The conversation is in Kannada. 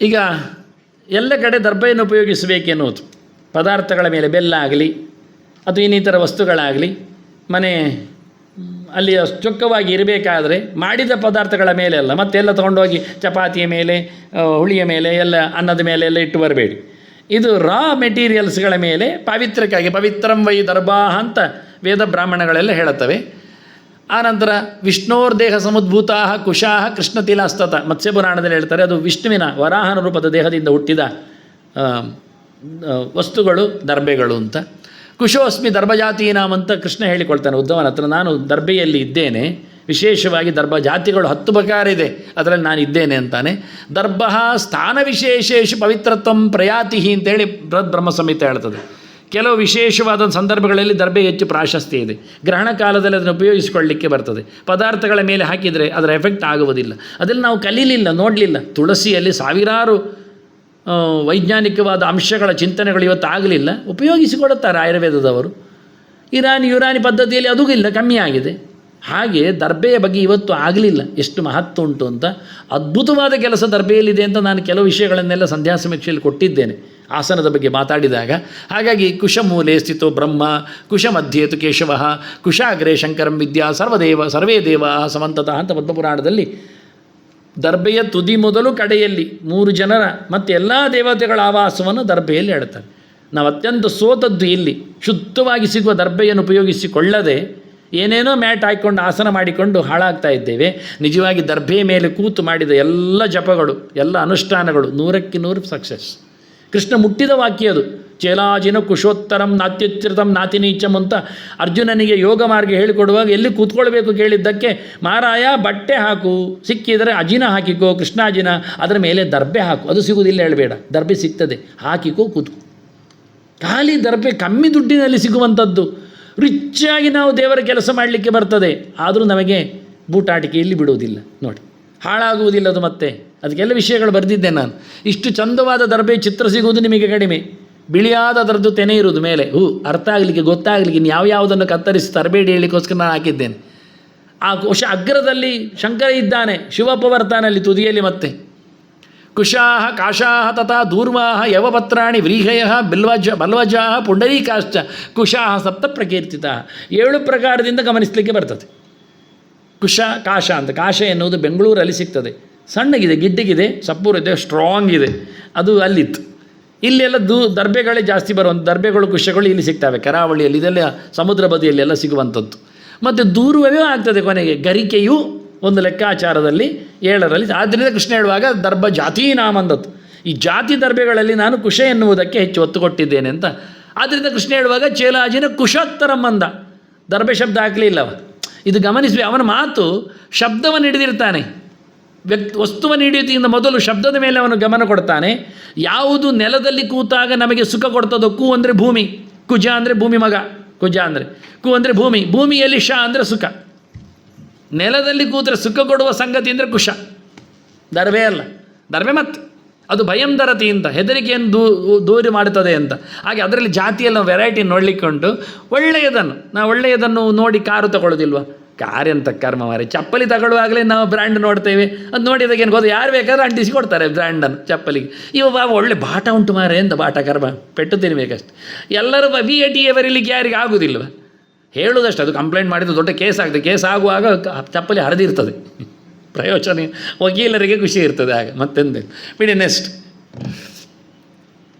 ಈಗ ಎಲ್ಲ ಕಡೆ ದರ್ಬೆಯನ್ನು ಉಪಯೋಗಿಸಬೇಕೆನ್ನುವುದು, ಪದಾರ್ಥಗಳ ಮೇಲೆ ಬೆಲ್ಲ ಆಗಲಿ ಅಥವಾ ಇನ್ನಿತರ ವಸ್ತುಗಳಾಗಲಿ ಮನೆ ಅಲ್ಲಿ ಚೊಕ್ಕವಾಗಿ ಇರಬೇಕಾದ್ರೆ ಮಾಡಿದ ಪದಾರ್ಥಗಳ ಮೇಲೆ ಅಲ್ಲ, ಮತ್ತೆಲ್ಲ ತೊಗೊಂಡೋಗಿ ಚಪಾತಿಯ ಮೇಲೆ, ಹುಳಿಯ ಮೇಲೆ, ಎಲ್ಲ ಅನ್ನದ ಮೇಲೆ ಎಲ್ಲ ಇಟ್ಟು ಬರಬೇಡಿ. ಇದು ರಾ ಮೆಟೀರಿಯಲ್ಸ್ಗಳ ಮೇಲೆ ಪಾವಿತ್ರಕ್ಕಾಗಿ, ಪವಿತ್ರಂ ವೈ ದರ್ಭಾಹ ಅಂತ ವೇದ ಬ್ರಾಹ್ಮಣಗಳೆಲ್ಲ ಹೇಳುತ್ತವೆ. ಆನಂತರ ವಿಷ್ಣೋರ್ದೇಹ ಸಮುದ್ಭೂತಾ ಕುಶಾಹ ಕೃಷ್ಣತಿಲಾಸ್ತತ ಮತ್ಸ್ಯಪುರಾಣದಲ್ಲಿ ಹೇಳ್ತಾರೆ, ಅದು ವಿಷ್ಣುವಿನ ವರಾಹನ ರೂಪದ ದೇಹದಿಂದ ಹುಟ್ಟಿದ ವಸ್ತುಗಳು ದರ್ಬೆಗಳು ಅಂತ. ಕುಶೋಸ್ಮಿ ದರ್ಭಜಾತೀನಾಮ್ ಅಂತ ಕೃಷ್ಣ ಹೇಳಿಕೊಳ್ತಾನೆ ಉದ್ಧವನ ಹತ್ರ, ನಾನು ದರ್ಬೆಯಲ್ಲಿ ಇದ್ದೇನೆ, ವಿಶೇಷವಾಗಿ ದರ್ಭ ಜಾತಿಗಳು 10 ಪ್ರಕಾರ ಇದೆ, ಅದರಲ್ಲಿ ನಾನು ಇದ್ದೇನೆ ಅಂತಾನೆ. ದರ್ಭ ಸ್ಥಾನ ವಿಶೇಷೇಷು ಪವಿತ್ರತ್ವಂ ಪ್ರಯಾತಿ ಅಂತೇಳಿ ಬೃಹತ್ ಬ್ರಹ್ಮ ಸಂಹಿತ ಹೇಳ್ತದೆ. ಕೆಲವು ವಿಶೇಷವಾದ ಸಂದರ್ಭಗಳಲ್ಲಿ ದರ್ಬೆ ಹೆಚ್ಚು ಪ್ರಾಶಸ್ತ್ಯ ಇದೆ. ಗ್ರಹಣ ಕಾಲದಲ್ಲಿ ಅದನ್ನು ಉಪಯೋಗಿಸಿಕೊಳ್ಳಲಿಕ್ಕೆ ಬರ್ತದೆ. ಪದಾರ್ಥಗಳ ಮೇಲೆ ಹಾಕಿದರೆ ಅದರ ಎಫೆಕ್ಟ್ ಆಗುವುದಿಲ್ಲ. ಅದನ್ನು ನಾವು ಕಲೀಲಿಲ್ಲ, ನೋಡಲಿಲ್ಲ. ತುಳಸಿಯಲ್ಲಿ ಸಾವಿರಾರು ವೈಜ್ಞಾನಿಕವಾದ ಅಂಶಗಳ ಚಿಂತನೆಗಳು ಇವತ್ತು ಆಗಲಿಲ್ಲ, ಉಪಯೋಗಿಸಿಕೊಡುತ್ತಾರೆ ಆಯುರ್ವೇದದವರು. ಯುರಾನಿ ಪದ್ಧತಿಯಲ್ಲಿ ಅದೂ ಇಲ್ಲ, ಕಮ್ಮಿ ಆಗಿದೆ. ಹಾಗೆ ದರ್ಬೆಯ ಬಗ್ಗೆ ಇವತ್ತು ಆಗಲಿಲ್ಲ, ಎಷ್ಟು ಮಹತ್ವ ಉಂಟು ಅಂತ. ಅದ್ಭುತವಾದ ಕೆಲಸ ದರ್ಬೆಯಲ್ಲಿದೆ ಅಂತ ನಾನು ಕೆಲವು ವಿಷಯಗಳನ್ನೆಲ್ಲ ಸಂಧ್ಯಾ ಸಮೀಕ್ಷೆಯಲ್ಲಿ ಕೊಟ್ಟಿದ್ದೇನೆ ಆಸನದ ಬಗ್ಗೆ ಮಾತಾಡಿದಾಗ. ಹಾಗಾಗಿ ಕುಶಮೂಲೆ ಸ್ಥಿತೋ ಬ್ರಹ್ಮ, ಕುಶ ಮಧ್ಯೇತು ಕೇಶವ, ಕುಶಾಗ್ರೆ ಶಂಕರಂ ವಿದ್ಯಾ, ಸರ್ವೇ ದೇವ ಸಮಂತತಃ ಅಂತ ಪದ್ಮಪುರಾಣದಲ್ಲಿ ದರ್ಬೆಯ ತುದಿ ಮೊದಲು ಕಡೆಯಲ್ಲಿ 3 ಜನರ ಮತ್ತು ಎಲ್ಲ ದೇವತೆಗಳ ಆವಾಸವನ್ನು ದರ್ಬೆಯಲ್ಲಿ ಹೇಳ್ತಾರೆ. ನಾವು ಅತ್ಯಂತ ಸೋತದ್ದು ಇಲ್ಲಿ, ಶುದ್ಧವಾಗಿ ಸಿಗುವ ದರ್ಬೆಯನ್ನು ಉಪಯೋಗಿಸಿಕೊಳ್ಳದೆ ಏನೇನೋ ಮ್ಯಾಟ್ ಹಾಕಿಕೊಂಡು ಆಸನ ಮಾಡಿಕೊಂಡು ಹಾಳಾಗ್ತಾ ಇದ್ದೇವೆ. ನಿಜವಾಗಿ ದರ್ಬೆಯ ಮೇಲೆ ಕೂತು ಮಾಡಿದ ಎಲ್ಲ ಜಪಗಳು, ಎಲ್ಲ ಅನುಷ್ಠಾನಗಳು 100ಕ್ಕೆ 100 ಸಕ್ಸಸ್. ಕೃಷ್ಣ ಮುಟ್ಟಿದ ವಾಕ್ಯ ಅದು. ಚೇಲಾಜಿನ ಕುಶೋತ್ತರಂ ನಾತ್ಯುಚ್ಛ್ರಿತಂ ನಾತಿನೀಚಂ ಅಂತ ಅರ್ಜುನನಿಗೆ ಯೋಗ ಮಾರ್ಗ ಹೇಳಿಕೊಡುವಾಗ ಎಲ್ಲಿ ಕೂತ್ಕೊಳ್ಬೇಕು ಕೇಳಿದ್ದಕ್ಕೆ, ಮಾರಾಯ ಬಟ್ಟೆ ಹಾಕು, ಸಿಕ್ಕಿದರೆ ಅಜಿನ ಹಾಕಿಕೋ, ಕೃಷ್ಣಾಜಿನ, ಅದರ ಮೇಲೆ ದರ್ಬೆ ಹಾಕು, ಅದು ಸಿಗುವುದಿಲ್ಲ ಹೇಳಬೇಡ, ದರ್ಬೆ ಸಿಗ್ತದೆ, ಹಾಕಿಕೋ ಕೂತ್ಕೋ. ಖಾಲಿ ದರ್ಬೆ ಕಮ್ಮಿ ದುಡ್ಡಿನಲ್ಲಿ ಸಿಗುವಂಥದ್ದು. ರಿಚ್ಚಾಗಿ ನಾವು ದೇವರ ಕೆಲಸ ಮಾಡಲಿಕ್ಕೆ ಬರ್ತದೆ, ಆದರೂ ನಮಗೆ ಬೂಟಾಟಿಕೆ ಇಲ್ಲಿ ಬಿಡುವುದಿಲ್ಲ ನೋಡಿ, ಹಾಳಾಗುವುದಿಲ್ಲ ಅದು. ಮತ್ತೆ ಅದಕ್ಕೆಲ್ಲ ವಿಷಯಗಳು ಬರೆದಿದ್ದೆ ನಾನು. ಇಷ್ಟು ಚಂದವಾದ ದರ್ಬೆ ಚಿತ್ರ ಸಿಗುವುದು ನಿಮಗೆ ಕಡಿಮೆ. ಬಿಳಿಯಾದ ಅದರದ್ದು ತೆನೆ ಇರುವುದು ಮೇಲೆ, ಅರ್ಥ ಆಗಲಿಕ್ಕೆ ಗೊತ್ತಾಗಲಿಕ್ಕೆ ಯಾವುದನ್ನು ಕತ್ತರಿಸಿ ತರಬೇಡಿ ಹೇಳಲಿಕ್ಕೋಸ್ಕರ ನಾನು ಹಾಕಿದ್ದೇನೆ. ಆ ಕುಶ ಅಗ್ರದಲ್ಲಿ ಶಂಕರ ಇದ್ದಾನೆ, ಶಿವಪ್ಪ ಬರ್ತಾನಲ್ಲಿ ತುದಿಯಲ್ಲಿ. ಮತ್ತೆ ಕುಶಾಹ ಕಾಶಾಹ ತಥಾ ದೂರ್ವಾಹ ಯವಪತ್ರಾಣಿ ವ್ರೀಹಯ ಬಲ್ವಜಾಹ ಪುಂಡರೀಕಾಶ್ಚ ಕುಶಾಹ ಸಪ್ತ ಪ್ರಕೀರ್ತಿತ. 7 ಪ್ರಕಾರದಿಂದ ಗಮನಿಸಲಿಕ್ಕೆ ಬರ್ತದೆ. ಕುಶ ಕಾಶ ಅಂತ. ಕಾಶ ಎನ್ನುವುದು ಬೆಂಗಳೂರಲ್ಲಿ ಸಿಗ್ತದೆ, ಸಣ್ಣಗಿದೆ, ಗಿಡ್ಡಿಗಿದೆ, ಸಪ್ಪೂರಿದೆ, ಸ್ಟ್ರಾಂಗ್ ಇದೆ, ಅದು ಅಲ್ಲಿತ್ತು. ಇಲ್ಲೆಲ್ಲ ದರ್ಬೆಗಳೇ ಜಾಸ್ತಿ ಬರುವಂಥ ದರ್ಬೆಗಳು, ಕುಶಗಳು ಇಲ್ಲಿ ಸಿಗ್ತವೆ ಕರಾವಳಿಯಲ್ಲಿ, ಇದೆಲ್ಲ ಸಮುದ್ರ ಬದಿಯಲ್ಲೆಲ್ಲ ಸಿಗುವಂಥದ್ದು. ಮತ್ತು ದೂರ್ವವೇ ಆಗ್ತದೆ ಕೊನೆಗೆ, ಗರಿಕೆಯು ಒಂದು ಲೆಕ್ಕಾಚಾರದಲ್ಲಿ 7ರಲ್ಲಿ. ಆದ್ದರಿಂದ ಕೃಷ್ಣ ಹೇಳುವಾಗ ದರ್ಭ ಜಾತಿ ನಾಮಂದತ್ತು. ಈ ಜಾತಿ ದರ್ಬೆಗಳಲ್ಲಿ ನಾನು ಕುಶ ಎನ್ನುವುದಕ್ಕೆ ಹೆಚ್ಚು ಒತ್ತು ಕೊಟ್ಟಿದ್ದೇನೆ ಅಂತ. ಆದ್ದರಿಂದ ಕೃಷ್ಣ ಹೇಳುವಾಗ ಚೇಲಾಜಿನ ಕುಶೋತ್ತರಂ ಅಂದ, ದರ್ಬೆ ಶಬ್ದ ಹಾಕಲಿಲ್ಲವ. ಇದು ಗಮನಿಸಿ, ಅವನ ಮಾತು ಶಬ್ದವನ್ನು ಹಿಡಿದಿರ್ತಾನೆ. ವಸ್ತುವನ್ನು ಹಿಡಿಯುತ್ತಿಂದ ಮೊದಲು ಶಬ್ದದ ಮೇಲೆ ಅವನು ಗಮನ ಕೊಡ್ತಾನೆ. ಯಾವುದು ನೆಲದಲ್ಲಿ ಕೂತಾಗ ನಮಗೆ ಸುಖ ಕೊಡ್ತದೋ, ಕು ಅಂದರೆ ಭೂಮಿ, ಕುಜ ಅಂದರೆ ಭೂಮಿ ಮಗ, ಕುಜ ಅಂದರೆ ಕು ಅಂದರೆ ಭೂಮಿ, ಭೂಮಿಯಲ್ಲಿ ಶ ಅಂದರೆ ಸುಖ. ನೆಲದಲ್ಲಿ ಕೂತರೆ ಸುಖ ಕೊಡುವ ಸಂಗತಿ ಅಂದರೆ ಕುಶ, ದರ್ಬೆ ಅಲ್ಲ. ದರ್ಬೆ ಮತ್ತೆ ಅದು ಭಯಂ ದರತಿ ಅಂತ, ಹೆದರಿಕೆಯನ್ನು ದೂರ ಮಾಡುತ್ತದೆ ಅಂತ. ಹಾಗೆ ಅದರಲ್ಲಿ ಜಾತಿಯಲ್ಲಿ ನಾವು ವೆರೈಟಿ ನೋಡಲಿಕ್ಕೆ ಉಂಟು. ಒಳ್ಳೆಯದನ್ನು ನೋಡಿ ಕಾರು ತಗೊಳ್ಳೋದಿಲ್ವ? ಕಾರ್ ಎಂತ ಕರ್ಮ ಮಾರಿ. ಚಪ್ಪಲಿ ತಗೊಳ್ಳುವಾಗಲೇ ನಾವು ಬ್ರ್ಯಾಂಡ್ ನೋಡ್ತೇವೆ, ಅದು ನೋಡಿದಾಗ ಏನು ಗೊತ್ತು, ಯಾರು ಬೇಕಾದ್ರೂ ಅಂಟಿಸಿ ಕೊಡ್ತಾರೆ ಬ್ರ್ಯಾಂಡನ್ನು ಚಪ್ಪಲಿಗೆ. ಇವಾಗ ಒಳ್ಳೆ ಬಾಟ ಉಂಟು ಮಾರೆ ಎಂತ ಬಾಟ ಕರ್ಮ, ಪೆಟ್ಟು ತಿನ್ಬೇಕಷ್ಟು. ಎಲ್ಲರೂ VAT ಬರೀಲಿಕ್ಕೆ ಯಾರಿಗೆ ಆಗೋದಿಲ್ವ? ಹೇಳುವುದಷ್ಟು, ಅದು ಕಂಪ್ಲೇಂಟ್ ಮಾಡಿದ್ದು ದೊಡ್ಡ ಕೇಸ್ ಆಗ್ತದೆ. ಕೇಸ್ ಆಗುವಾಗ ಚಪ್ಪಲಿ ಹರಿದಿರ್ತದೆ, ಪ್ರಯೋಜನ ವಕೀಲರಿಗೆ ಖುಷಿ ಇರ್ತದೆ ಆಗ. ಮತ್ತೆಂದೆ ಬಿಡಿ. ನೆಕ್ಸ್ಟ್